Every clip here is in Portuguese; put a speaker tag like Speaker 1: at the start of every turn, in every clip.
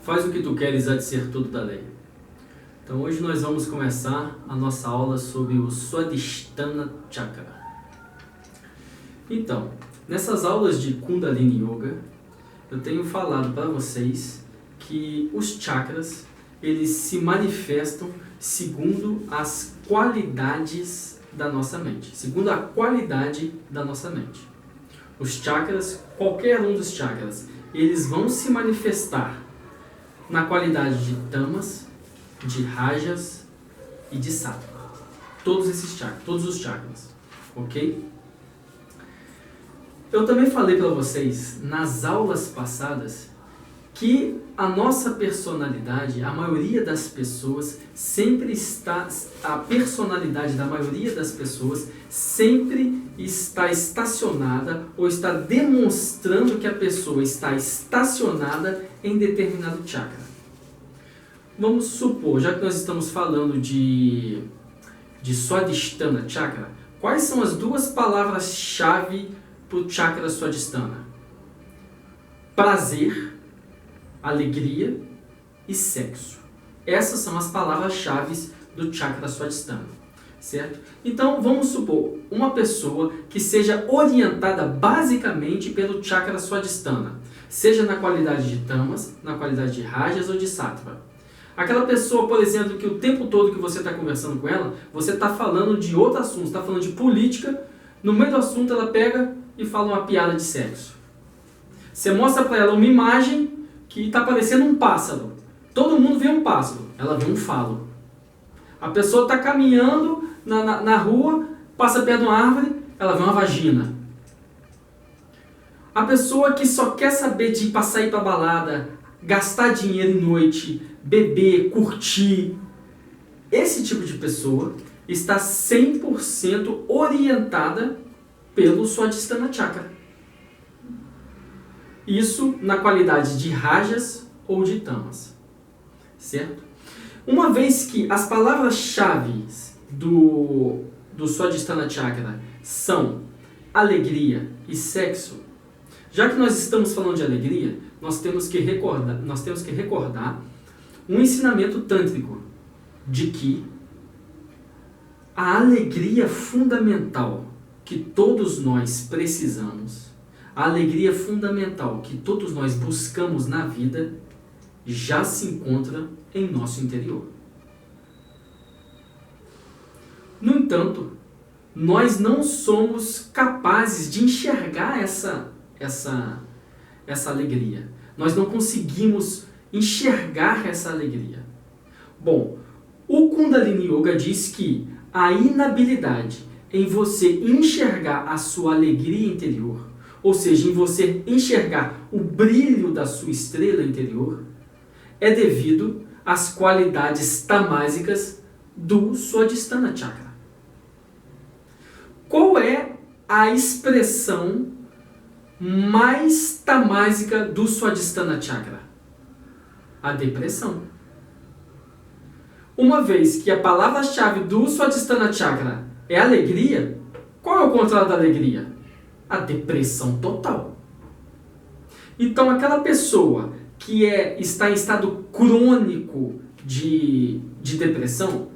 Speaker 1: Faz o que tu queres, há de ser tudo da lei. Então hoje nós vamos começar a nossa aula sobre o Swadhisthana Chakra. Então, nessas aulas de Kundalini Yoga, eu tenho falado para vocês que os chakras, eles se manifestam segundo as qualidades da nossa mente, segundo a qualidade da nossa mente. Os chakras, qualquer um dos chakras, eles vão se manifestar na qualidade de tamas, de rajas e de sattva. Todos esses chakras, todos os chakras, ok? Eu também falei para vocês nas aulas passadas que a nossa personalidade, a maioria das pessoas sempre está, a personalidade da maioria das pessoas sempre está estacionada ou está demonstrando que a pessoa está estacionada em determinado chakra. Vamos supor, já que nós estamos falando de Swadhisthana Chakra, quais são as duas palavras-chave para o chakra Swadhisthana? Prazer, alegria e sexo. Essas são as palavras-chave do chakra Swadhisthana, certo? Então, vamos supor uma pessoa que seja orientada basicamente pelo chakra Swadhisthana, seja na qualidade de tamas, na qualidade de rajas ou de sattva. Aquela pessoa, por exemplo, que o tempo todo que você está conversando com ela, você está falando de outro assunto, está falando de política, no meio do assunto ela pega e fala uma piada de sexo. Você mostra para ela uma imagem que está parecendo um pássaro. Todo mundo vê um pássaro, ela vê um falo. A pessoa está caminhando na rua, passa perto de uma árvore, ela vê uma vagina. A pessoa que só quer saber de passar para balada, gastar dinheiro em noite, beber, curtir, esse tipo de pessoa está 100% orientada pelo Swadhisthana Chakra. Isso na qualidade de rajas ou de tamas, certo? Uma vez que as palavras-chave do Swadhisthana Chakra são alegria e sexo, já que nós estamos falando de alegria, nós temos que recordar um ensinamento tântrico de que a alegria fundamental que todos nós precisamos, a alegria fundamental que todos nós buscamos na vida, já se encontra em nosso interior. No entanto, nós não somos capazes de enxergar essa alegria. Nós não conseguimos enxergar essa alegria. Bom, o Kundalini Yoga diz que a inabilidade em você enxergar a sua alegria interior, ou seja, em você enxergar o brilho da sua estrela interior, é devido às qualidades tamásicas do Swadhisthana Chakra. Qual é a expressão mais tamásica do Swadhisthana Chakra? A depressão. Uma vez que a palavra-chave do Swadhisthana Chakra é alegria, qual é o contrário da alegria? A depressão total. Então, aquela pessoa que está em estado crônico de depressão,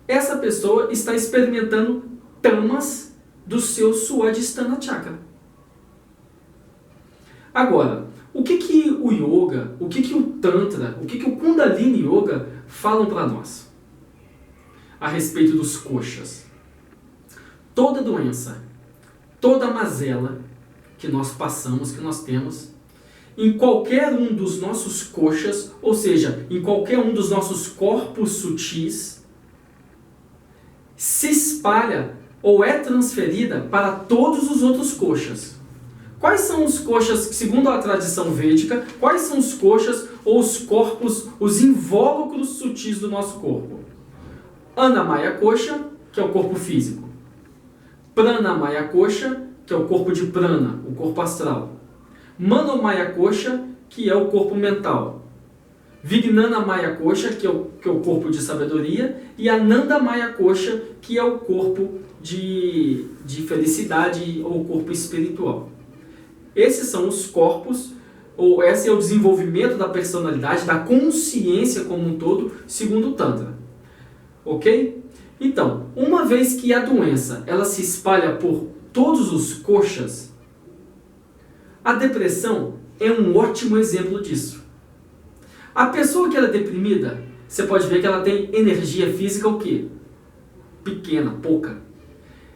Speaker 1: essa pessoa está experimentando tamas do seu Swadhisthana Chakra. Agora, o que o Yoga, o que o Tantra, o que o Kundalini Yoga falam para nós a respeito dos koshas? Toda doença, toda mazela que nós passamos, que nós temos, em qualquer um dos nossos koshas, ou seja, em qualquer um dos nossos corpos sutis, se espalha ou é transferida para todos os outros koshas. Quais são os koshas, segundo a tradição védica, quais são os koshas ou os corpos, os invólucros sutis do nosso corpo? Annamaya Kosha, que é o corpo físico. Pranamaya Kosha, que é o corpo de prana, o corpo astral. Manomaya Kosha, que é o corpo mental. Vijnanamaya Kosha, que é o corpo de sabedoria. E Anandamaya Kosha, que é o corpo de felicidade ou corpo espiritual. Esses são os corpos ou esse é o desenvolvimento da personalidade, da consciência como um todo, segundo o Tantra. Ok? Então, uma vez que a doença ela se espalha por todos os koshas, a depressão é um ótimo exemplo disso. A pessoa que ela é deprimida, você pode ver que ela tem energia física o quê? Pequena, pouca.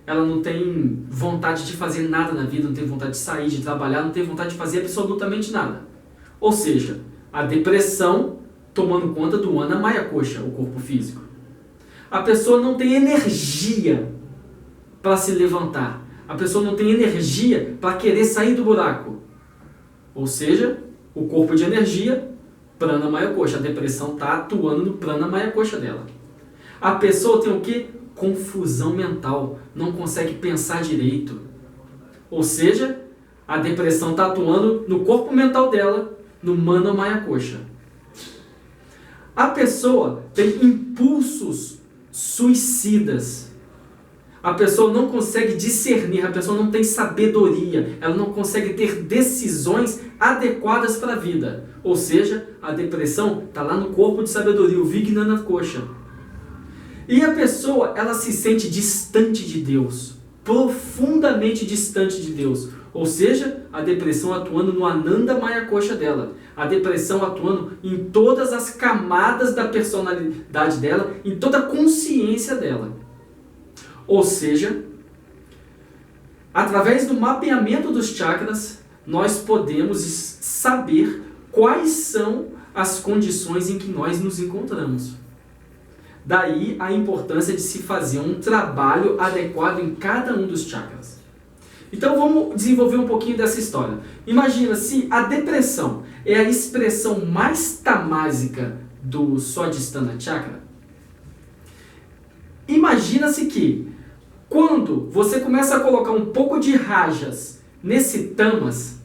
Speaker 1: Ela não tem vontade de fazer nada na vida, não tem vontade de sair, de trabalhar, não tem vontade de fazer absolutamente nada. Ou seja, a depressão tomando conta do Ana Maya Kosha, o corpo físico. A pessoa não tem energia para se levantar. A pessoa não tem energia para querer sair do buraco. Ou seja, o corpo de energia, Prana Maya Kosha. A depressão está atuando no Prana Maya Kosha dela. A pessoa tem o quê? Confusão mental. Não consegue pensar direito. Ou seja, a depressão está atuando no corpo mental dela, no Mana Maya Kosha. A pessoa tem impulsos suicidas. A pessoa não consegue discernir, a pessoa não tem sabedoria, ela não consegue ter decisões adequadas para a vida. Ou seja, a depressão está lá no corpo de sabedoria, o Vijnana Kosha. E a pessoa, ela se sente distante de Deus, profundamente distante de Deus. Ou seja, a depressão atuando no Ananda Maya Kosha dela. A depressão atuando em todas as camadas da personalidade dela, em toda a consciência dela. Ou seja, através do mapeamento dos chakras, nós podemos saber quais são as condições em que nós nos encontramos. Daí a importância de se fazer um trabalho adequado em cada um dos chakras. Então vamos desenvolver um pouquinho dessa história. Imagina se a depressão é a expressão mais tamásica do Swadhisthana Chakra. Imagina-se que quando você começa a colocar um pouco de rajas nesse tamas,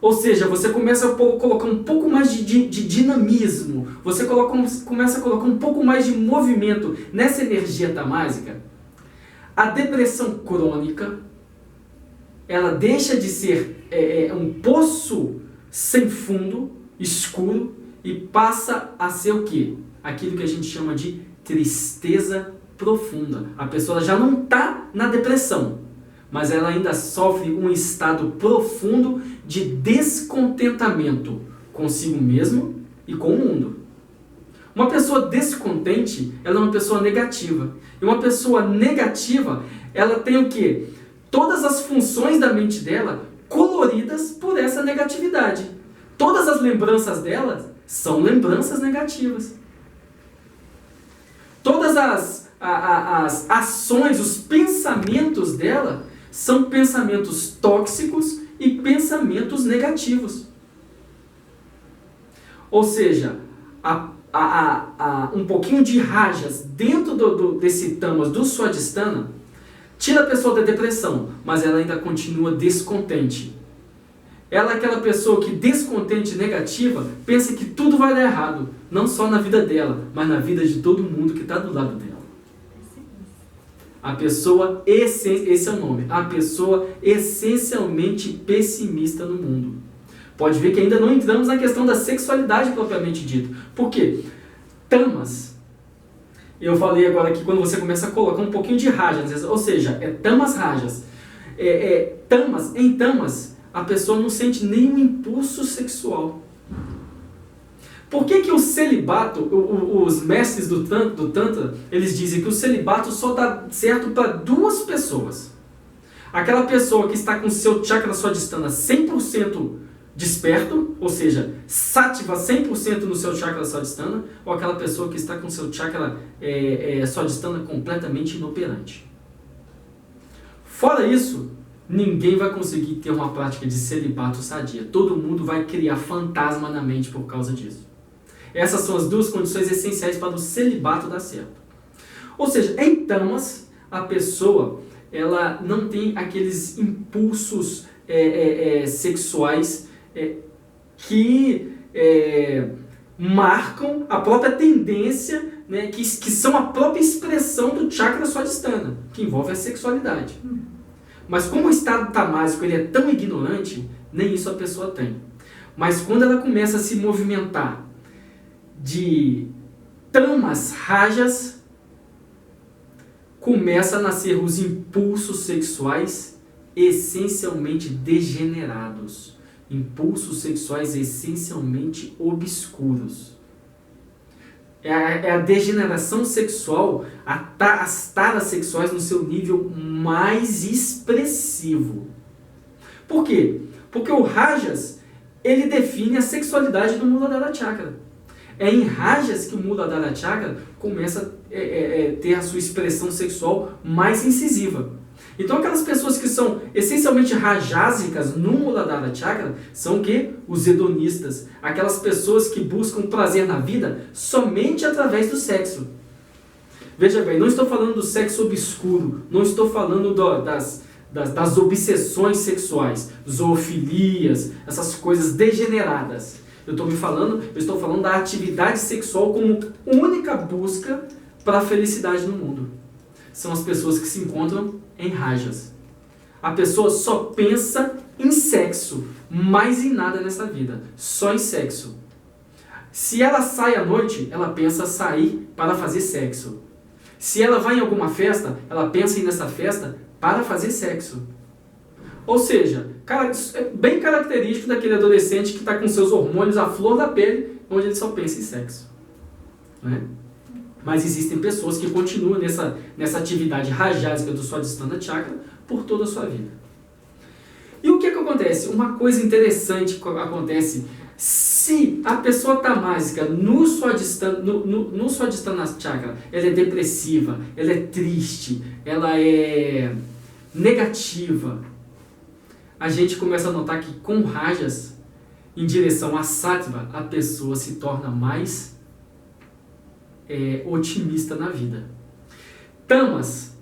Speaker 1: ou seja, você começa a colocar um pouco mais de dinamismo, você começa a colocar um pouco mais de movimento nessa energia tamásica, a depressão crônica, ela deixa de ser um poço sem fundo, escuro, e passa a ser o quê? Aquilo que a gente chama de tristeza profunda. A pessoa já não está na depressão, mas ela ainda sofre um estado profundo de descontentamento consigo mesmo e com o mundo. Uma pessoa descontente, ela é uma pessoa negativa. E uma pessoa negativa, ela tem o quê? Todas as funções da mente dela coloridas por essa negatividade. Todas as lembranças dela são lembranças negativas. Todas as ações, os pensamentos dela são pensamentos tóxicos e pensamentos negativos. Ou seja, um pouquinho de rajas dentro desse tamas do Swadhisthana tira a pessoa da depressão, mas ela ainda continua descontente. Ela é aquela pessoa que, descontente e negativa, pensa que tudo vai dar errado, não só na vida dela, mas na vida de todo mundo que está do lado dela. A pessoa, esse é o nome, a pessoa essencialmente pessimista no mundo. Pode ver que ainda não entramos na questão da sexualidade propriamente dita. Por quê? Tamas. Eu falei agora que quando você começa a colocar um pouquinho de rajas, ou seja, tamas rajas. Em tamas, a pessoa não sente nenhum impulso sexual. Por que o celibato, os mestres do Tantra, eles dizem que o celibato só dá certo para duas pessoas? Aquela pessoa que está com o seu chakra Swadhisthana 100% desperto, ou seja, sattva 100% no seu chakra Swadhisthana, ou aquela pessoa que está com o seu chakra Swadhisthana completamente inoperante. Fora isso, ninguém vai conseguir ter uma prática de celibato sadia. Todo mundo vai criar fantasma na mente por causa disso. Essas são as duas condições essenciais para o celibato dar certo. Ou seja, em tamas, a pessoa ela não tem aqueles impulsos sexuais que marcam a própria tendência, né, que são a própria expressão do chakra Swadhisthana, que envolve a sexualidade. Mas como o estado tamásico ele é tão ignorante, nem isso a pessoa tem. Mas quando ela começa a se movimentar de tamas rajas, começa a nascer os impulsos sexuais essencialmente degenerados, impulsos sexuais essencialmente obscuros. É a degeneração sexual, as taras sexuais no seu nível mais expressivo. Por quê? Porque o Rajas, ele define a sexualidade do Muladhara Chakra. É em Rajas que o Muladhara Chakra começa a ter a sua expressão sexual mais incisiva. Então aquelas pessoas que são essencialmente rajásicas no Muladhara Chakra são o quê? Os hedonistas. Aquelas pessoas que buscam prazer na vida somente através do sexo. Veja bem, não estou falando do sexo obscuro, não estou falando das obsessões sexuais, zoofilias, essas coisas degeneradas. Eu estou falando da atividade sexual como única busca para a felicidade no mundo. São as pessoas que se encontram em rajas. A pessoa só pensa em sexo, mais em nada nessa vida, só em sexo. Se ela sai à noite, ela pensa sair para fazer sexo. Se ela vai em alguma festa, ela pensa em ir nessa festa para fazer sexo. Ou seja, é bem característico daquele adolescente que está com seus hormônios à flor da pele, onde ele só pensa em sexo. Né? Mas existem pessoas que continuam nessa atividade rajásica do Swadhisthana Chakra por toda a sua vida. E o que acontece? Uma coisa interessante acontece se a pessoa tamásica no Swadhisthana Chakra, ela é depressiva, ela é triste, ela é negativa. A gente começa a notar que com rajas em direção a Sattva, a pessoa se torna mais otimista na vida. Tamas,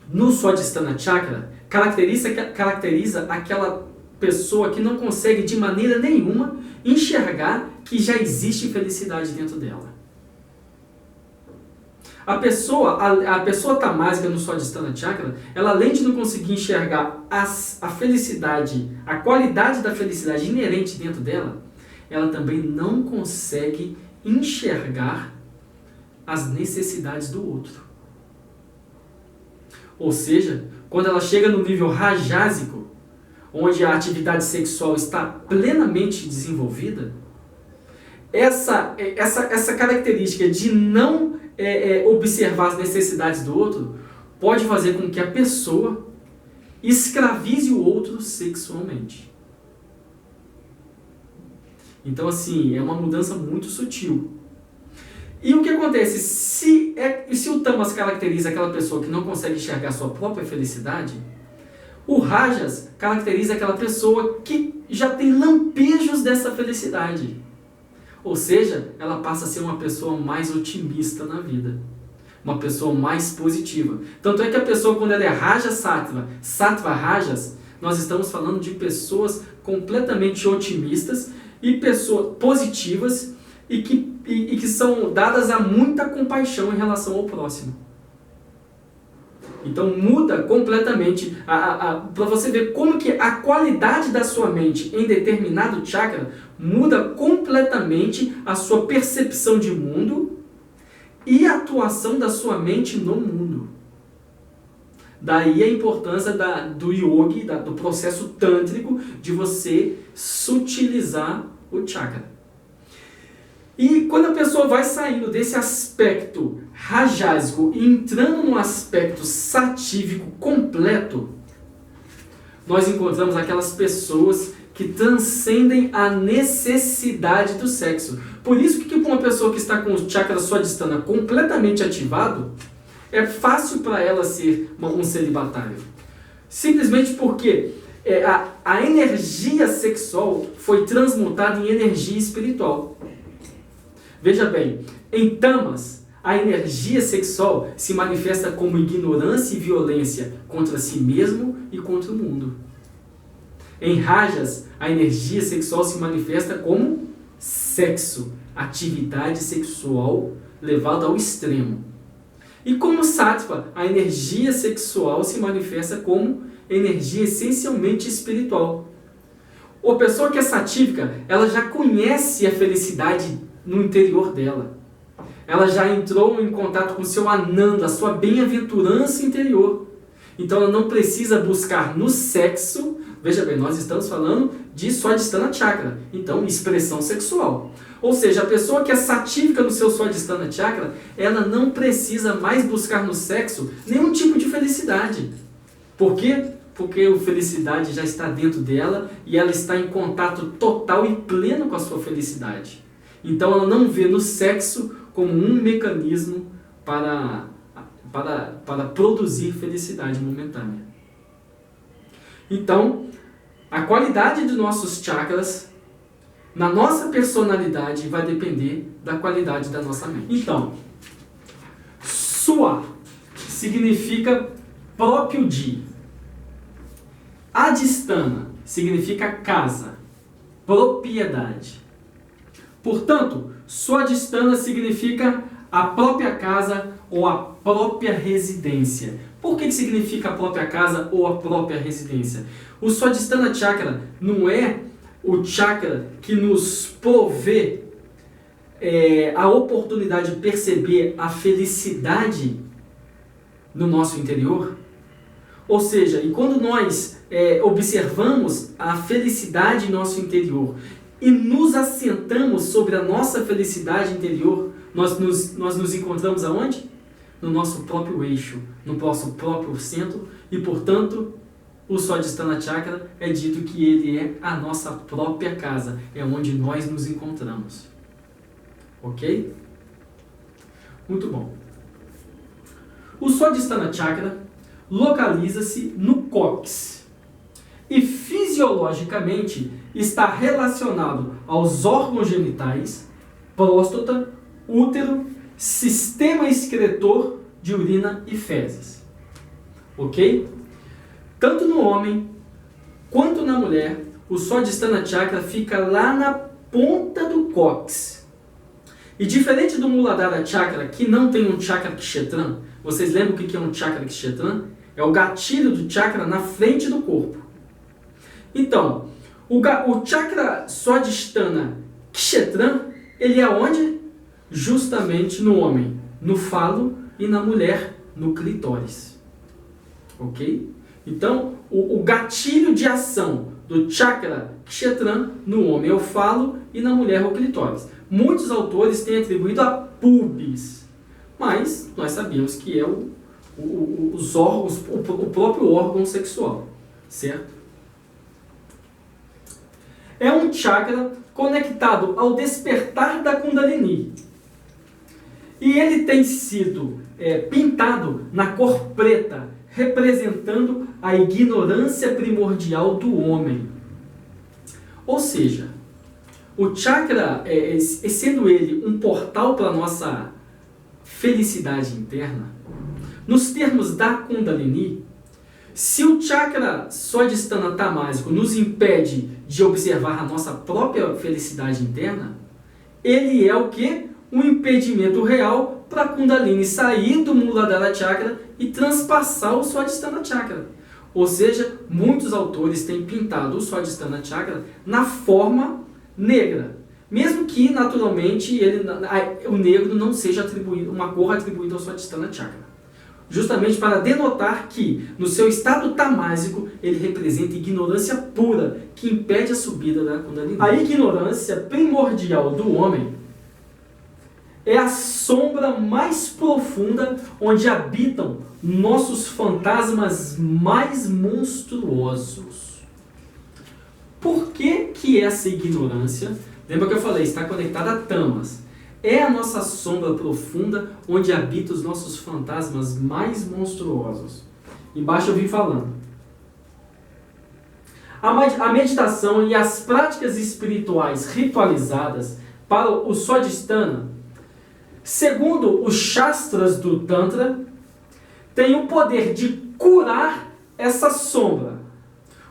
Speaker 1: no Swadhisthana Chakra, caracteriza aquela pessoa que não consegue de maneira nenhuma enxergar que já existe felicidade dentro dela. A pessoa tamásica no Swadhisthana Chakra, ela além de não conseguir enxergar a felicidade, a qualidade da felicidade inerente dentro dela, ela também não consegue enxergar as necessidades do outro. Ou seja, quando ela chega no nível rajásico, onde a atividade sexual está plenamente desenvolvida, essa característica de não observar as necessidades do outro pode fazer com que a pessoa escravize o outro sexualmente. Então, assim, é uma mudança muito sutil. E o que acontece? Se o Tamas caracteriza aquela pessoa que não consegue enxergar a sua própria felicidade, o Rajas caracteriza aquela pessoa que já tem lampejos dessa felicidade. Ou seja, ela passa a ser uma pessoa mais otimista na vida. Uma pessoa mais positiva. Tanto é que a pessoa, quando ela é Raja Sattva, Sattva Rajas, nós estamos falando de pessoas completamente otimistas e pessoas positivas e que são dadas a muita compaixão em relação ao próximo. Então muda completamente, para você ver como que a qualidade da sua mente em determinado chakra muda completamente a sua percepção de mundo e a atuação da sua mente no mundo. Daí a importância do yogi, do processo tântrico, de você sutilizar o chakra. E quando a pessoa vai saindo desse aspecto rajásico e entrando no aspecto satívico completo, nós encontramos aquelas pessoas que transcendem a necessidade do sexo. Por isso que uma pessoa que está com o chakra Swadhisthana completamente ativado, é fácil para ela ser um celibatário. Simplesmente porque a energia sexual foi transmutada em energia espiritual. Veja bem, em Tamas, a energia sexual se manifesta como ignorância e violência contra si mesmo e contra o mundo. Em Rajas, a energia sexual se manifesta como sexo, atividade sexual levada ao extremo. E como Sattva, a energia sexual se manifesta como energia essencialmente espiritual. A pessoa que é satívica, ela já conhece a felicidade no interior dela. Ela já entrou em contato com o seu ananda, a sua bem-aventurança interior. Então ela não precisa buscar no sexo. Veja bem, nós estamos falando de Swadhisthana Chakra, então expressão sexual. Ou seja, a pessoa que é satívica no seu Swadhisthana Chakra, ela não precisa mais buscar no sexo nenhum tipo de felicidade. Por quê? Porque a felicidade já está dentro dela e ela está em contato total e pleno com a sua felicidade. Então ela não vê no sexo como um mecanismo para produzir felicidade momentânea. Então, a qualidade de nossos chakras na nossa personalidade vai depender da qualidade da nossa mente. Então, Swa significa próprio de. Adhisthana significa casa, propriedade. Portanto, Swadhisthana significa a própria casa ou a própria residência. Por que significa a própria casa ou a própria residência? O Swadhisthana Chakra não é o chakra que nos provê a oportunidade de perceber a felicidade no nosso interior. Ou seja, e quando nós observamos a felicidade em nosso interior e nos assentamos sobre a nossa felicidade interior, nós nos encontramos aonde? No nosso próprio eixo, no nosso próprio centro, e portanto o Swadhisthana Chakra é dito que ele é a nossa própria casa, é onde nós nos encontramos. Ok? Muito bom. O Swadhisthana Chakra localiza-se no cóccix e fisiologicamente está relacionado aos órgãos genitais, próstata, útero, sistema excretor de urina e fezes. Ok? Tanto no homem quanto na mulher, o Swadhisthana Chakra fica lá na ponta do cóccix. E diferente do Muladhara Chakra, que não tem um chakra kshetran, vocês lembram o que é um chakra kshetran? É o gatilho do chakra na frente do corpo. Então, o chakra Swadhisthana kshetran, ele é onde? Justamente no homem, no falo, e na mulher, no clitóris. Ok? Então, o gatilho de ação do chakra kshetran no homem é o falo e na mulher é o clitóris. Muitos autores têm atribuído a pubis, mas nós sabemos que é os órgãos, o próprio órgão sexual, certo? É um chakra conectado ao despertar da Kundalini. E ele tem sido pintado na cor preta, representando a ignorância primordial do homem. Ou seja, o chakra, sendo ele um portal para a nossa felicidade interna, nos termos da Kundalini, se o chakra Swadhisthana tamásico nos impede de observar a nossa própria felicidade interna, ele é o quê? Um impedimento real para a Kundalini sair do Muladhara Chakra e transpassar o Swadhisthana Chakra. Ou seja, muitos autores têm pintado o Swadhisthana Chakra na forma negra, mesmo que naturalmente o negro não seja atribuído, uma cor atribuída ao Swadhisthana Chakra. Justamente para denotar que, no seu estado tamásico, ele representa ignorância pura, que impede a subida da Kundalini. A ignorância primordial do homem é a sombra mais profunda onde habitam nossos fantasmas mais monstruosos. Por que essa ignorância, lembra que eu falei, está conectada a tamas? É a nossa sombra profunda onde habitam os nossos fantasmas mais monstruosos. Embaixo eu vim falando. A meditação e as práticas espirituais ritualizadas para o Swadhisthana, segundo os Shastras do Tantra, têm o poder de curar essa sombra.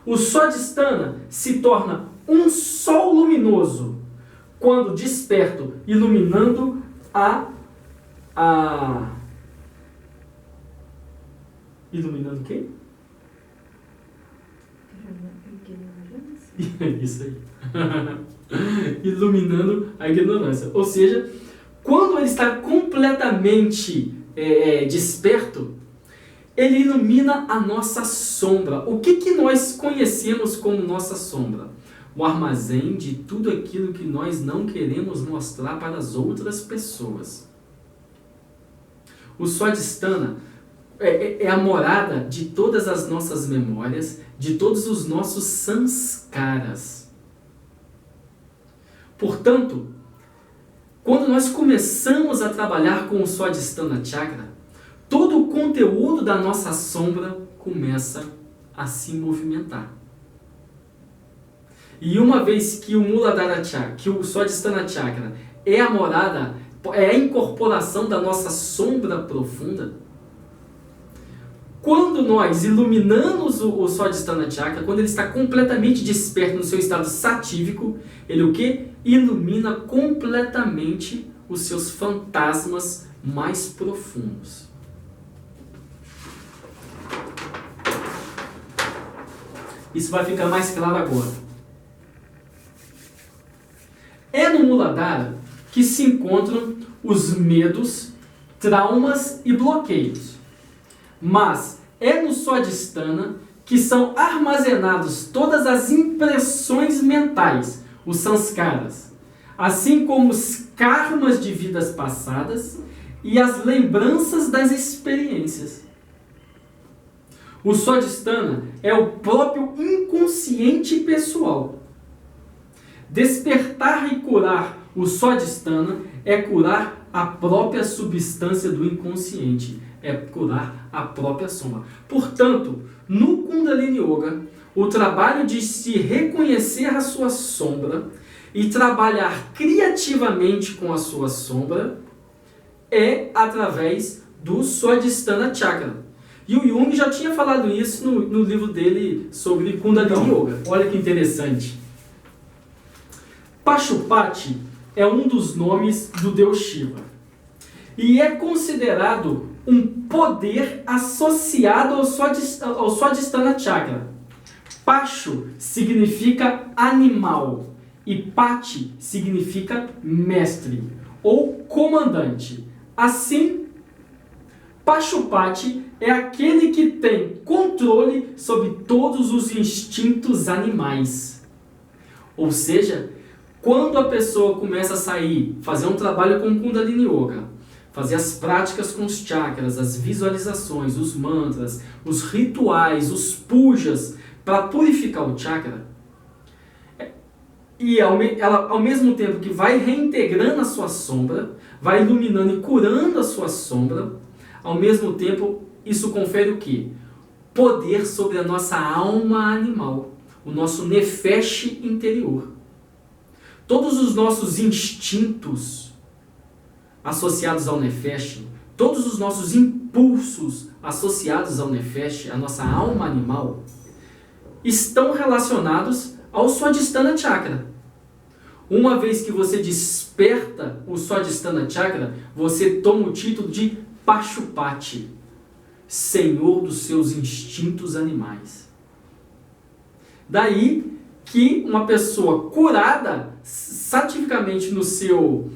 Speaker 1: O Swadhisthana se torna um sol luminoso quando desperto, iluminando iluminando quem? Isso aí. Iluminando a ignorância. Ou seja, quando ele está completamente desperto, ele ilumina a nossa sombra. O que nós conhecemos como nossa sombra? O armazém de tudo aquilo que nós não queremos mostrar para as outras pessoas. O Swadhisthana é a morada de todas as nossas memórias, de todos os nossos sanskaras. Portanto, quando nós começamos a trabalhar com o Swadhisthana Chakra, todo o conteúdo da nossa sombra começa a se movimentar. E uma vez que o Muladhara Chakra, que o Swadhisthana Chakra é a morada, é a incorporação da nossa sombra profunda, quando nós iluminamos o Swadhisthana Chakra, quando ele está completamente desperto no seu estado satívico, ele o quê? Ilumina completamente os seus fantasmas mais profundos. Isso vai ficar mais claro agora. É no Muladhara que se encontram os medos, traumas e bloqueios. Mas é no Swadhisthana que são armazenados todas as impressões mentais, os sanskaras, assim como os karmas de vidas passadas e as lembranças das experiências. O Swadhisthana é o próprio inconsciente pessoal. Despertar e curar o Swadhisthana é curar a própria substância do inconsciente, é curar a própria sombra. Portanto, no Kundalini Yoga, o trabalho de se reconhecer a sua sombra e trabalhar criativamente com a sua sombra é através do Swadhisthana Chakra. E o Jung já tinha falado isso no livro dele sobre Kundalini Yoga. Olha que interessante. Pashupati é um dos nomes do deus Shiva e é considerado um poder associado ao Swadhisthana Chakra. Pashu significa animal e Pati significa mestre ou comandante. Assim, Pashupati é aquele que tem controle sobre todos os instintos animais. Ou seja, quando a pessoa começa a sair, fazer um trabalho com Kundalini Yoga, fazer as práticas com os chakras, as visualizações, os mantras, os rituais, os pujas, para purificar o chakra, e ela, ao mesmo tempo que vai reintegrando a sua sombra, vai iluminando e curando a sua sombra, ao mesmo tempo isso confere o quê? Poder sobre a nossa alma animal, o nosso nefesh interior. Todos os nossos instintos associados ao nefesh, todos os nossos impulsos associados ao nefesh, a nossa alma animal, estão relacionados ao Swadhisthana Chakra. Uma vez que você desperta o Swadhisthana Chakra, você toma o título de Pashupati, senhor dos seus instintos animais. Daí que uma pessoa curada satificamente no seu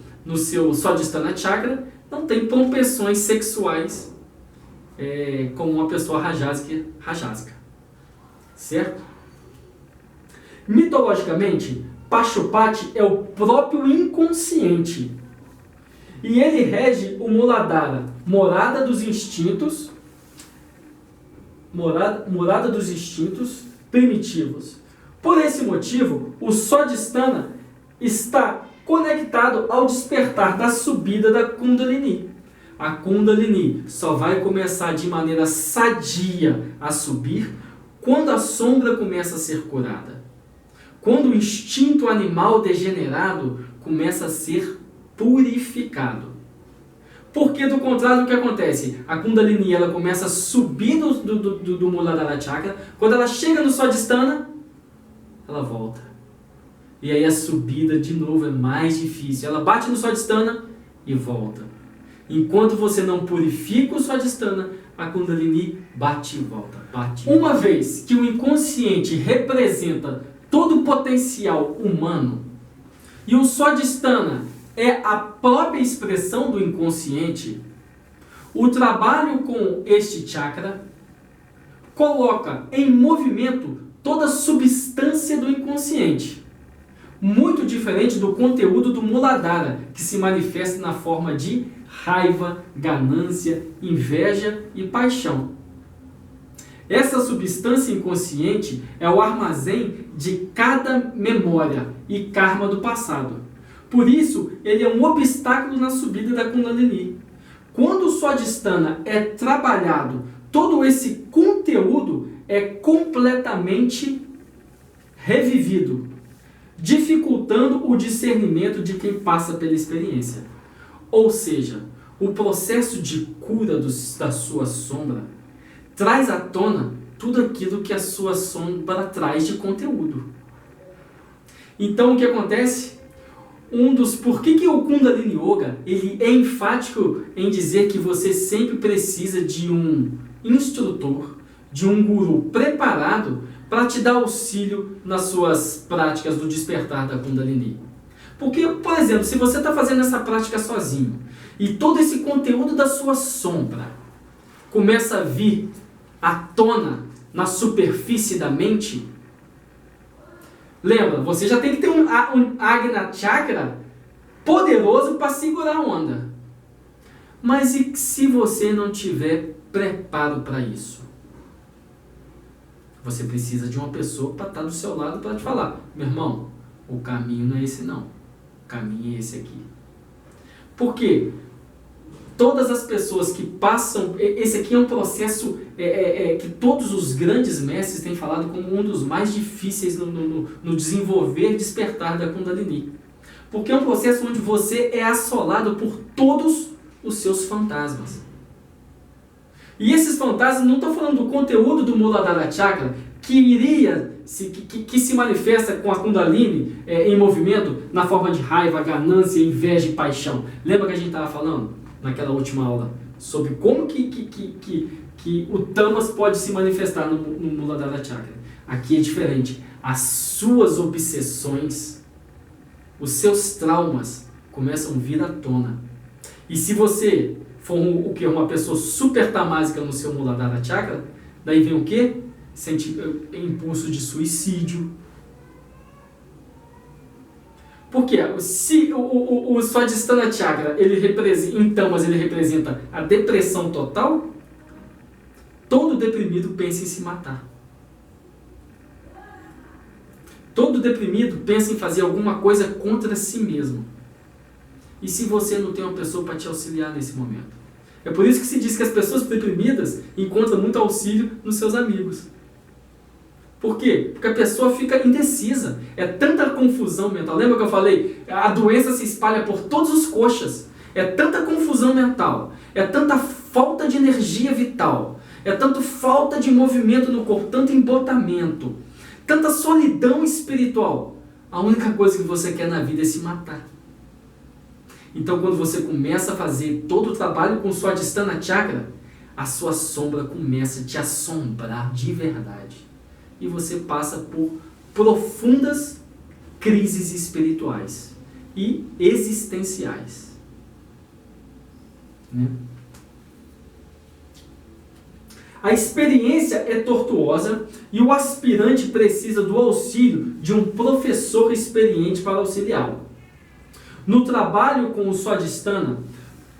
Speaker 1: Swadhisthana Chakra não tem propensões sexuais como uma pessoa rajásica. Certo? Mitologicamente, Pashupati é o próprio inconsciente. E ele rege o Muladhara, morada dos instintos primitivos. Por esse motivo, o Swadhisthana está conectado ao despertar da subida da Kundalini. A Kundalini só vai começar de maneira sadia a subir quando a sombra começa a ser curada. Quando o instinto animal degenerado começa a ser purificado. Porque do contrário, o que acontece? A Kundalini ela começa a subir do Muladhara Chakra, quando ela chega no Swadhisthana, ela volta. E aí a subida de novo é mais difícil. Ela bate no Swadhisthana e volta. Enquanto você não purifica o Swadhisthana, a Kundalini bate e volta. Uma vez que o inconsciente representa toda todo o potencial humano, e o Swadhisthana é a própria expressão do inconsciente, o trabalho com este chakra coloca em movimento toda a substância do inconsciente, muito diferente do conteúdo do Muladhara, que se manifesta na forma de raiva, ganância, inveja e paixão. Essa substância inconsciente é o armazém de cada memória e karma do passado. Por isso, ele é um obstáculo na subida da Kundalini. Quando o Swadhisthana é trabalhado, todo esse conteúdo é completamente revivido, dificultando o discernimento de quem passa pela experiência. Ou seja, o processo de cura da sua sombra traz à tona tudo aquilo que a sua sombra traz de conteúdo. Então o que acontece? Por que o Kundalini Yoga ele é enfático em dizer que você sempre precisa de um instrutor, de um guru preparado para te dar auxílio nas suas práticas do despertar da Kundalini. Porque, por exemplo, se você está fazendo essa prática sozinho e todo esse conteúdo da sua sombra começa a vir à tona na superfície da mente, lembra, você já tem que ter um Ajna Chakra poderoso para segurar a onda. Mas e se você não tiver preparo para isso? Você precisa de uma pessoa para estar do seu lado para te falar: meu irmão, o caminho não é esse não, o caminho é esse aqui. Por quê? Todas as pessoas que passam... Esse aqui é um processo que todos os grandes mestres têm falado como um dos mais difíceis no desenvolver e despertar da Kundalini. Porque é um processo onde você é assolado por todos os seus fantasmas. E esses fantasmas, não estou falando do conteúdo do Muladhara Chakra, que se manifesta com a Kundalini em movimento, na forma de raiva, ganância, inveja e paixão. Lembra que a gente estava falando naquela última aula sobre como que o Tamas pode se manifestar no Muladhara Chakra? Aqui é diferente. As suas obsessões, os seus traumas começam a vir à tona. E se você for uma pessoa super tamásica no seu Muladhara Chakra, daí vem o quê? Impulso de suicídio. Porque se o Swadhisthana Chakra ele representa a depressão total, todo deprimido pensa em se matar. Todo deprimido pensa em fazer alguma coisa contra si mesmo. E se você não tem uma pessoa para te auxiliar nesse momento? É por isso que se diz que as pessoas deprimidas encontram muito auxílio nos seus amigos. Por quê? Porque a pessoa fica indecisa. É tanta confusão mental. Lembra que eu falei? A doença se espalha por todos os coxas. É tanta confusão mental. É tanta falta de energia vital. É tanta falta de movimento no corpo. Tanto embotamento. Tanta solidão espiritual. A única coisa que você quer na vida é se matar. Então, quando você começa a fazer todo o trabalho com o Swadhisthana Chakra, a sua sombra começa a te assombrar de verdade. E você passa por profundas crises espirituais e existenciais. Né? A experiência é tortuosa e o aspirante precisa do auxílio de um professor experiente para auxiliá-lo. No trabalho com o Swadhisthana,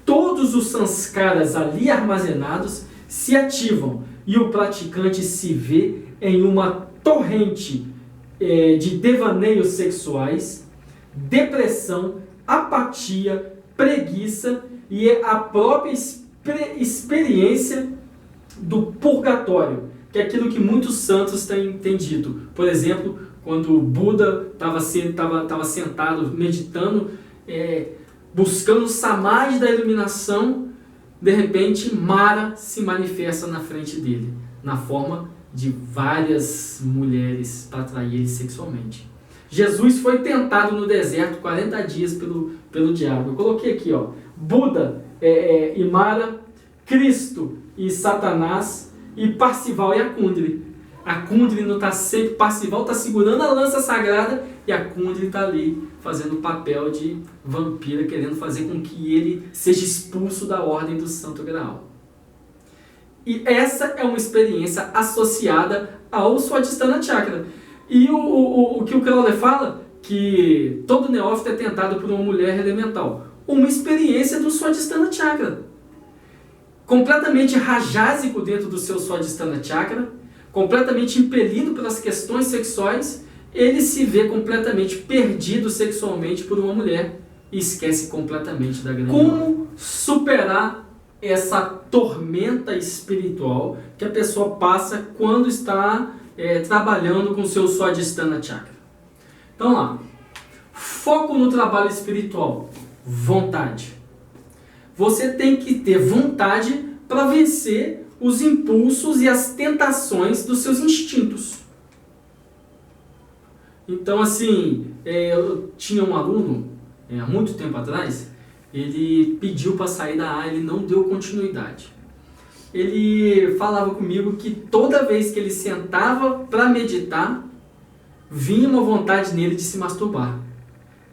Speaker 1: todos os sanskaras ali armazenados se ativam e o praticante se vê em uma torrente de devaneios sexuais, depressão, apatia, preguiça e a própria experiência do purgatório, que é aquilo que muitos santos têm dito. Por exemplo, quando o Buda estava sentado meditando, buscando o samadhi da iluminação, de repente Mara se manifesta na frente dele, na forma de várias mulheres para atrair ele sexualmente. Jesus foi tentado no deserto 40 dias pelo diabo. Eu coloquei aqui, ó, Buda e Mara, Cristo e Satanás, e Parsival e Akundri. A Kundalini não está sempre passival, está segurando a lança sagrada e a Kundalini está ali fazendo o papel de vampira, querendo fazer com que ele seja expulso da ordem do Santo Graal. E essa é uma experiência associada ao Swadhisthana Chakra. E o que o Crowley fala, que todo neófito é tentado por uma mulher elemental. Uma experiência do Swadhisthana Chakra. Completamente rajásico dentro do seu Swadhisthana Chakra, completamente impelido pelas questões sexuais, ele se vê completamente perdido sexualmente por uma mulher e esquece completamente da grande. Como superar essa tormenta espiritual que a pessoa passa quando está trabalhando com o seu Swadhisthana Chakra? Então lá, foco no trabalho espiritual, vontade. Você tem que ter vontade para vencer os impulsos e as tentações dos seus instintos. Então, assim, eu tinha um aluno, há muito tempo atrás, ele pediu para sair da área, ele não deu continuidade. Ele falava comigo que toda vez que ele sentava para meditar, vinha uma vontade nele de se masturbar.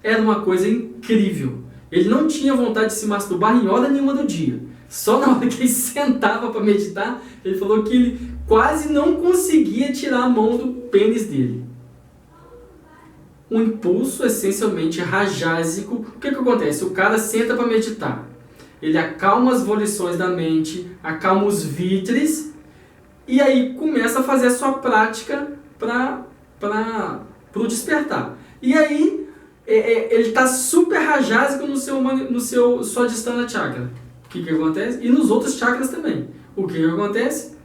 Speaker 1: Era uma coisa incrível. Ele não tinha vontade de se masturbar em hora nenhuma do dia. Só na hora que ele sentava para meditar, ele falou que ele quase não conseguia tirar a mão do pênis dele. Um impulso essencialmente rajásico. O que acontece? O cara senta para meditar. Ele acalma as volições da mente, acalma os vítres e aí começa a fazer a sua prática para o despertar. E aí ele está super rajásico no seu Swadhisthana Chakra. O que acontece? E nos outros chakras também. O que acontece?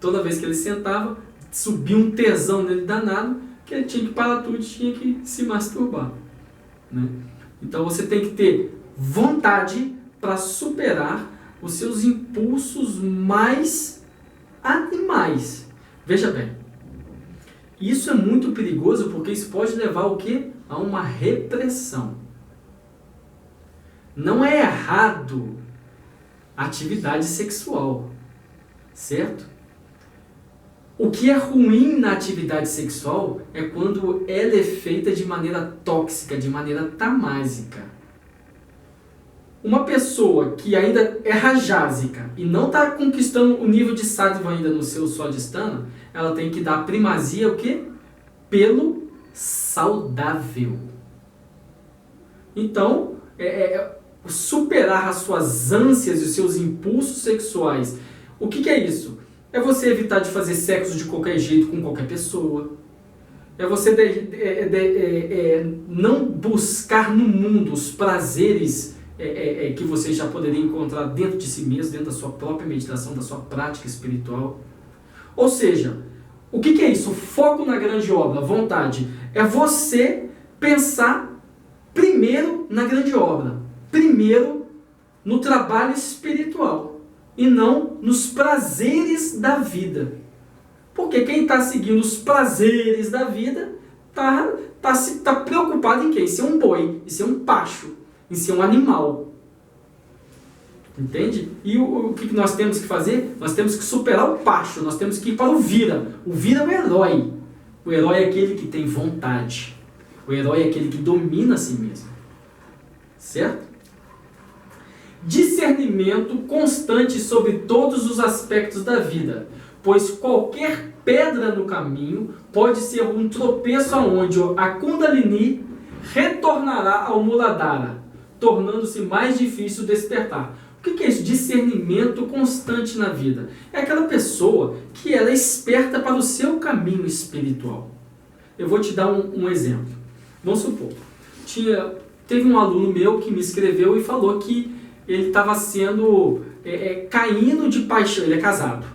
Speaker 1: Toda vez que ele sentava, subia um tesão nele danado, que ele tinha que parar tudo, tinha que se masturbar. Né? Então você tem que ter vontade para superar os seus impulsos mais animais. Veja bem, isso é muito perigoso porque isso pode levar ao quê? A uma repressão. Não é errado atividade sexual, certo? O que é ruim na atividade sexual é quando ela é feita de maneira tóxica, de maneira tamásica. Uma pessoa que ainda é rajásica e não está conquistando o nível de sattva ainda no seu Swadhisthana, ela tem que dar primazia o quê? Pelo saudável. Então, superar as suas ânsias e os seus impulsos sexuais. O que é isso? É você evitar de fazer sexo de qualquer jeito com qualquer pessoa. É você não buscar no mundo os prazeres que você já poderia encontrar dentro de si mesmo, dentro da sua própria meditação, da sua prática espiritual. Ou seja, o que é isso? O foco na grande obra, vontade, é você pensar primeiro na grande obra, primeiro no trabalho espiritual e não nos prazeres da vida. Porque quem está seguindo os prazeres da vida está preocupado em quê? Em ser um boi, em ser um pacho, em ser um animal. Entende? E o que nós temos que fazer? Nós temos que superar o pacho, nós temos que ir para o vira. O vira é o herói. O herói é aquele que tem vontade. O herói é aquele que domina a si mesmo. Certo? Discernimento constante sobre todos os aspectos da vida, pois qualquer pedra no caminho pode ser um tropeço aonde a Kundalini retornará ao Muladhara, tornando-se mais difícil despertar. O que é isso? Discernimento constante na vida. É aquela pessoa que ela é esperta para o seu caminho espiritual. Eu vou te dar um exemplo. Vamos supor, teve um aluno meu que me escreveu e falou que ele estava caindo de paixão. Ele é casado.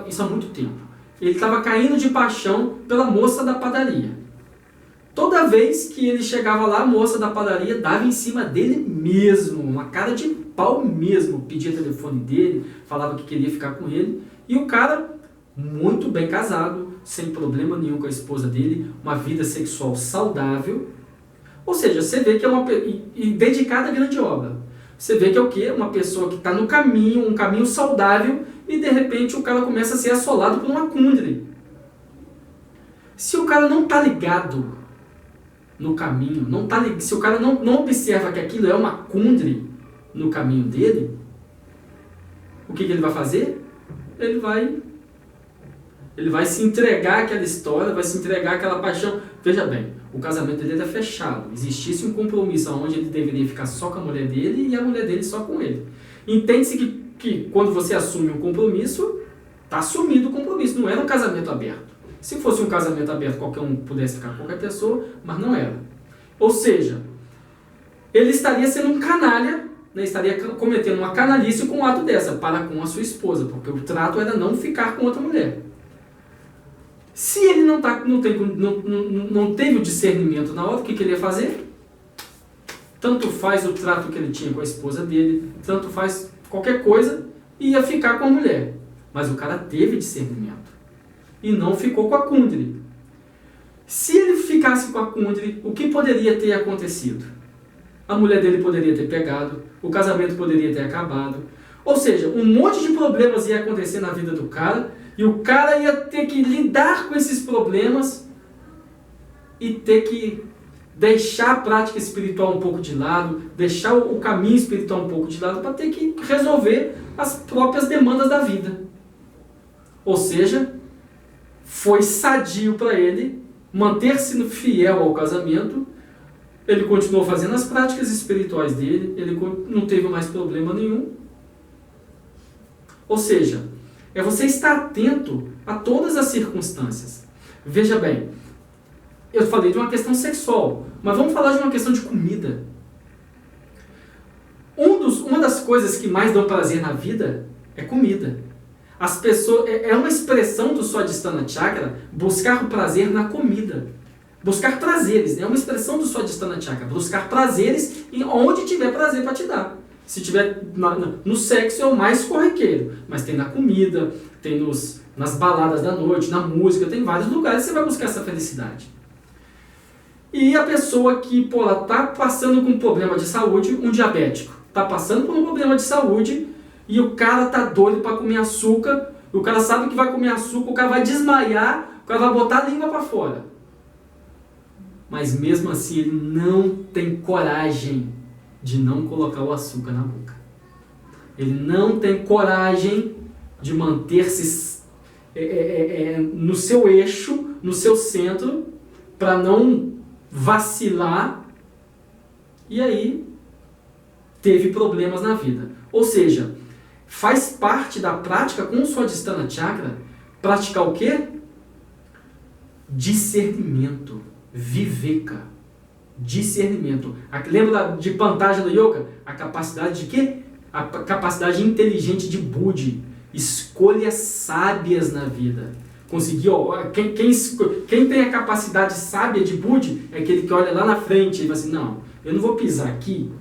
Speaker 1: Isso há muito tempo. Ele estava caindo de paixão pela moça da padaria. Toda vez que ele chegava lá, a moça da padaria dava em cima dele mesmo, uma cara de pau mesmo, pedia o telefone dele, falava que queria ficar com ele. E o cara, muito bem casado, sem problema nenhum com a esposa dele, uma vida sexual saudável. Ou seja, você vê que é dedicada à grande obra. Você vê que é o quê? Uma pessoa que está no caminho, um caminho saudável, e de repente o cara começa a ser assolado por uma Kundalini. Se o cara não está ligado no caminho, se o cara não observa que aquilo é uma cundre no caminho dele, o que ele vai fazer? Ele vai se entregar àquela história, vai se entregar àquela paixão. Veja bem, o casamento dele era fechado. Existisse um compromisso onde ele deveria ficar só com a mulher dele e a mulher dele só com ele. Entende-se que quando você assume um compromisso, está assumido o compromisso, não era um casamento aberto. Se fosse um casamento aberto, qualquer um pudesse ficar com qualquer pessoa, mas não era. Ou seja, ele estaria sendo um canalha, né, estaria cometendo uma canalice com um ato dessa, para com a sua esposa, porque o trato era não ficar com outra mulher. Se ele não teve o discernimento na hora, o que ele ia fazer? Tanto faz o trato que ele tinha com a esposa dele, tanto faz qualquer coisa, ia ficar com a mulher. Mas o cara teve discernimento e não ficou com a cundre. Se ele ficasse com a cundre, o que poderia ter acontecido? A mulher dele poderia ter pegado, o casamento poderia ter acabado. Ou seja, um monte de problemas ia acontecer na vida do cara, e o cara ia ter que lidar com esses problemas e ter que deixar a prática espiritual um pouco de lado, deixar o caminho espiritual um pouco de lado, para ter que resolver as próprias demandas da vida. Ou seja, foi sadio para ele manter-se fiel ao casamento, ele continuou fazendo as práticas espirituais dele, ele não teve mais problema nenhum. Ou seja, é você estar atento a todas as circunstâncias. Veja bem, eu falei de uma questão sexual, mas vamos falar de uma questão de comida. Uma das coisas que mais dão prazer na vida é comida. As pessoas, é uma expressão do Swadhisthana Chakra buscar o prazer na comida. Buscar prazeres, é uma expressão do Swadhisthana Chakra. Buscar prazeres onde tiver prazer para te dar. Se tiver no sexo é o mais corriqueiro, mas tem na comida, tem nas baladas da noite, na música, tem vários lugares que você vai buscar essa felicidade. E a pessoa que está passando com um problema de saúde, um diabético, está passando por um problema de saúde e o cara está doido para comer açúcar, e o cara sabe que vai comer açúcar, o cara vai desmaiar, o cara vai botar a língua para fora. Mas mesmo assim ele não tem coragem de não colocar o açúcar na boca. Ele não tem coragem de manter-se no seu eixo, no seu centro, para não vacilar, e aí teve problemas na vida. Ou seja, faz parte da prática com o Swadhisthana Chakra praticar o quê? Discernimento, viveka. Discernimento. Lembra de Pantaja Yoga? A capacidade de quê? A capacidade inteligente de Buddhi. Escolhas sábias na vida. Conseguir, quem tem a capacidade sábia de Buddhi é aquele que olha lá na frente e fala assim, não, eu não vou pisar aqui,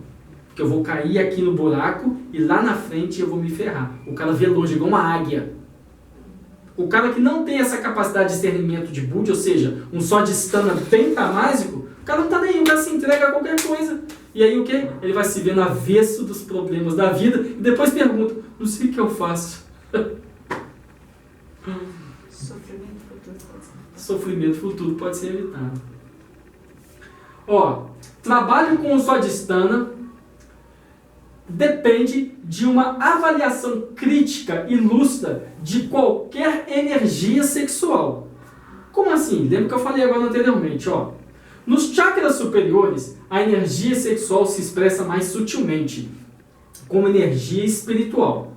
Speaker 1: porque eu vou cair aqui no buraco e lá na frente eu vou me ferrar. O cara vê longe, igual uma águia. O cara que não tem essa capacidade de discernimento de Buddhi, ou seja, um Swadhisthana bem tamásico, o cara não está nem, o cara se entrega a qualquer coisa. E aí o que? Ele vai se ver no avesso dos problemas da vida e depois pergunta, não sei o que eu faço. Sofrimento futuro pode ser evitado. Trabalho com o Swadhisthana depende de uma avaliação crítica e lúcida de qualquer energia sexual. Como assim? Lembra que eu falei agora anteriormente, Nos chakras superiores, a energia sexual se expressa mais sutilmente, como energia espiritual.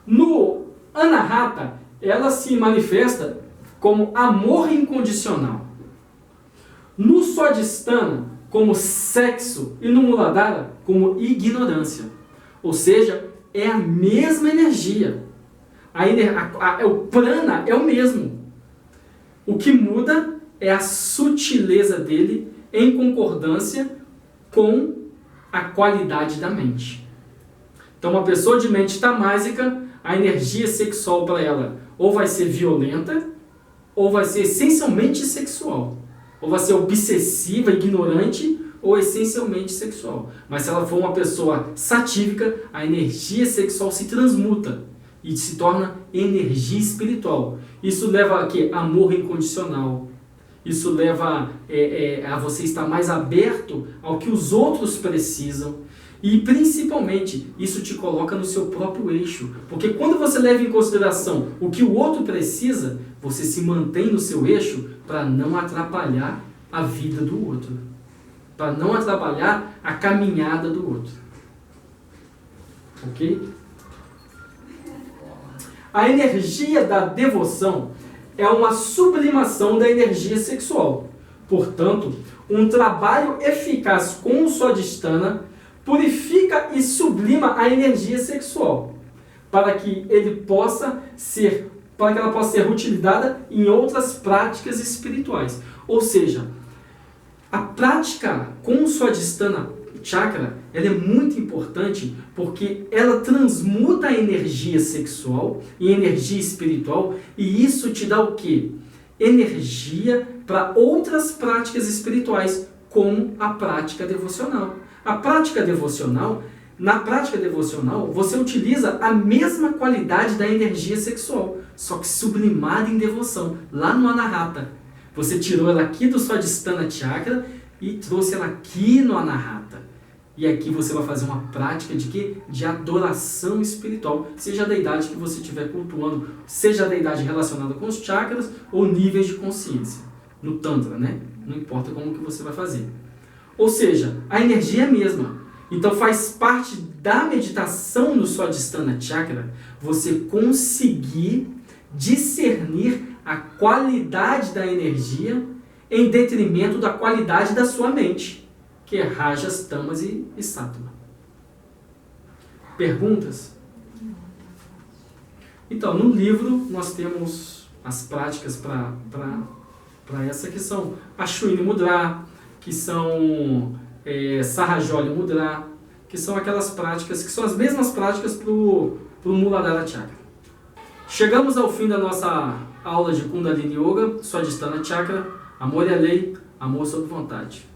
Speaker 1: No Anahata, ela se manifesta como amor incondicional. No Swadhisthana, como sexo, e no Muladhara, como ignorância. Ou seja, é a mesma energia. O prana é o mesmo. O que muda é a sutileza dele em concordância com a qualidade da mente. Então, uma pessoa de mente tamásica, a energia sexual para ela ou vai ser violenta, ou vai ser essencialmente sexual. Ou vai ser obsessiva, ignorante, ou essencialmente sexual. Mas se ela for uma pessoa satívica, a energia sexual se transmuta e se torna energia espiritual. Isso leva a quê? Amor incondicional, Isso leva a você estar mais aberto ao que os outros precisam. E principalmente, isso te coloca no seu próprio eixo. Porque quando você leva em consideração o que o outro precisa, você se mantém no seu eixo para não atrapalhar a vida do outro. Para não atrapalhar a caminhada do outro. Ok? A energia da devoção é uma sublimação da energia sexual. Portanto, um trabalho eficaz com o Swadhisthana purifica e sublima a energia sexual, para que ela possa ser utilizada em outras práticas espirituais. Ou seja, a prática com o Swadhisthana Chakra, ela é muito importante porque ela transmuta a energia sexual em energia espiritual, e isso te dá o quê? Energia para outras práticas espirituais, como a prática devocional. A prática devocional, na prática devocional, você utiliza a mesma qualidade da energia sexual, só que sublimada em devoção, lá no Anahata. Você tirou ela aqui do Swadhisthana Chakra e trouxe ela aqui no Anahata. E aqui você vai fazer uma prática de quê? De adoração espiritual, seja a deidade que você estiver cultuando, seja a deidade relacionada com os chakras ou níveis de consciência. No Tantra, né? Não importa como que você vai fazer. Ou seja, a energia é a mesma. Então faz parte da meditação no Swadhisthana Chakra você conseguir discernir a qualidade da energia em detrimento da qualidade da sua mente, que é Rajas, Tamas e Sattva. Perguntas? Então, no livro nós temos as práticas para essa, que são Ashwini Mudra, que são Sahajoli Mudra, que são aquelas práticas, que são as mesmas práticas para o Muladhara Chakra. Chegamos ao fim da nossa aula de Kundalini Yoga, Swadhisthana Chakra. Amor é a lei, amor sob vontade.